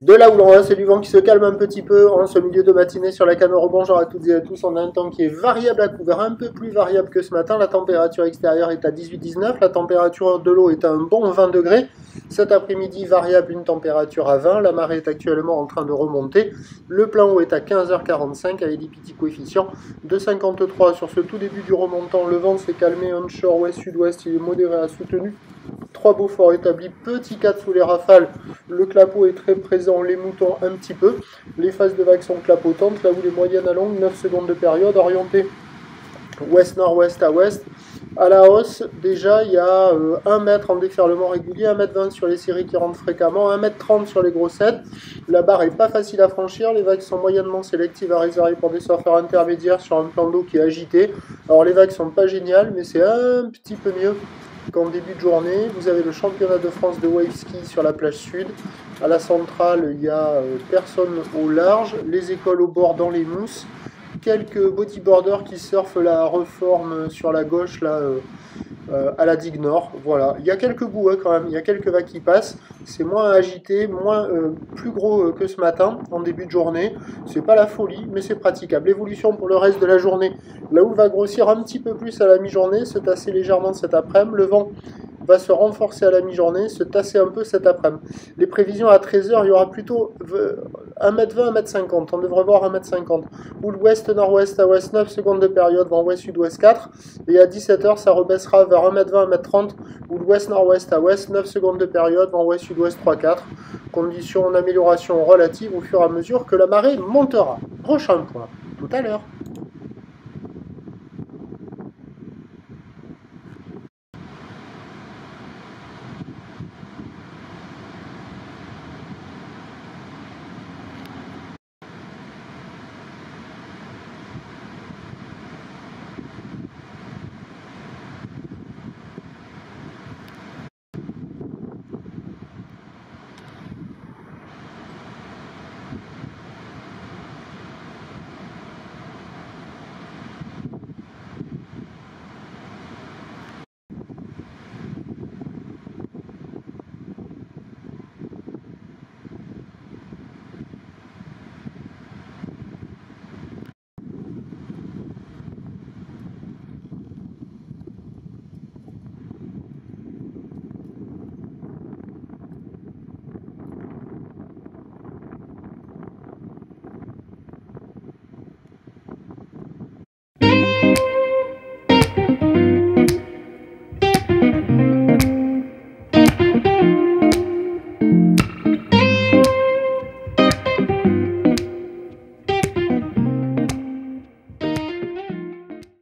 De la houle, c'est du vent qui se calme un petit peu en ce milieu de matinée sur la Camero. Bonjour à toutes et à tous. On a un temps qui est variable à couvert, un peu plus variable que ce matin. La température extérieure est à 18-19. La température de l'eau est à un bon 20 degrés. Cet après-midi, variable, une température à 20. La marée est actuellement en train de remonter. Le plan eau est à 15h45 avec des petits coefficients de 53 sur ce tout début du remontant. Le vent s'est calmé onshore ouest-sud-ouest. Il est modéré à soutenu. 3 beaux forts établis, petit 4 sous les rafales, le clapot est très présent, les moutons un petit peu, les phases de vague sont clapotantes, là où les moyennes à longue, 9 secondes de période, orientées ouest-nord-ouest à ouest. À la hausse, déjà, il y a 1 mètre en déferlement régulier, 1,20 m sur les séries qui rentrent fréquemment, 1,30 m sur les grossettes. La barre est pas facile à franchir, les vagues sont moyennement sélectives à réserver pour des surfeurs intermédiaires sur un plan d'eau qui est agité. Alors les vagues sont pas géniales, mais c'est un petit peu mieux qu'en début de journée. Vous avez le championnat de France de wave ski sur la plage sud. À la centrale, il y a personne au large, les écoles au bord dans les mousses, quelques bodyboarders qui surfent la reforme sur la gauche là, à la digue nord. Voilà, il y a quelques bouées quand même, il y a quelques vagues qui passent. C'est moins agité, plus gros que ce matin en début de journée. C'est pas la folie, mais c'est praticable. L'évolution pour le reste de la journée, la houle va grossir un petit peu plus à la mi-journée, se tasser légèrement cet après-midi. Le vent va se renforcer à la mi-journée, se tasser un peu cet après-midi. Les prévisions à 13h, il y aura plutôt 1,20 m, 1,50 m. On devrait voir 1,50 m. Houle ouest-nord-ouest à ouest, 9 secondes de période, vent ouest-sud-ouest 4. Et à 17h, ça rebaissera vers 1,20 m, 1,30 m. Houle ouest-nord-ouest à ouest, 9 secondes de période, vent ouest-sud-ouest 3-4. Conditions d'amélioration relative au fur et à mesure que la marée montera. Prochain point, tout à l'heure.